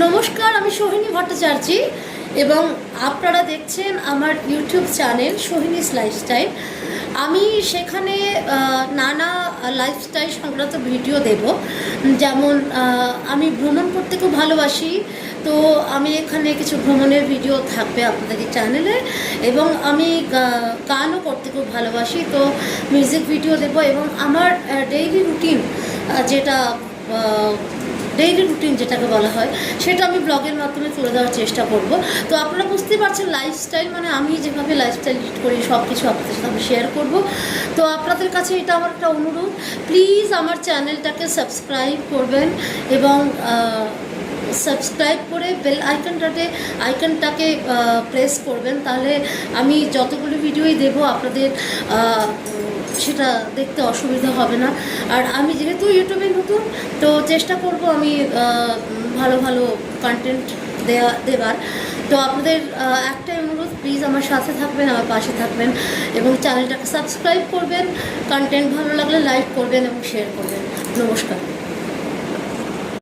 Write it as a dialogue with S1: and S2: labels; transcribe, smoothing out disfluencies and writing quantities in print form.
S1: নমস্কার, আমি সোহিনী ভট্টাচার্য এবং আপনারা দেখছেন আমার ইউটিউব চ্যানেল সোহিনীস লাইফস্টাইল। আমি সেখানে নানা লাইফস্টাইল সংক্রান্ত ভিডিও দেব। যেমন আমি ভ্রমণ করতে খুব ভালোবাসি, তো আমি এখানে কিছু ভ্রমণের ভিডিও থাকবে আপনাদের এই চ্যানেলে, এবং আমি গানও করতে খুব ভালোবাসি, তো মিউজিক ভিডিও দেব। এবং আমার ডেইলি রুটিন যেটাকে বলা হয় সেটা আমি ব্লগের মাধ্যমে তুলে দেওয়ার চেষ্টা করব। তো আপনারা বুঝতেই পারছেন, লাইফস্টাইল মানে আমি যেভাবে লাইফস্টাইল লিড করি সব কিছু আপনাদের সাথে আমি শেয়ার করব। তো আপনাদের কাছে এটা আমার একটা অনুরোধ, প্লিজ আমার চ্যানেলটাকে সাবস্ক্রাইব করবেন এবং সাবস্ক্রাইব করে বেল আইকনটাকে প্রেস করবেন, তাহলে আমি যতগুলো ভিডিওই দেবো আপনাদের সেটা দেখতে অসুবিধা হবে না। আর আমি যেহেতু ইউটিউবে নতুন, তো চেষ্টা করব আমি ভালো ভালো কন্টেন্ট দেবার। তো আপনাদের একটাই অনুরোধ, প্লিজ আমার সাথে থাকবেন, আমার পাশে থাকবেন এবং চ্যানেলটাকে সাবস্ক্রাইব করবেন। কন্টেন্ট ভালো লাগলে লাইক করবেন এবং শেয়ার করবেন। নমস্কার।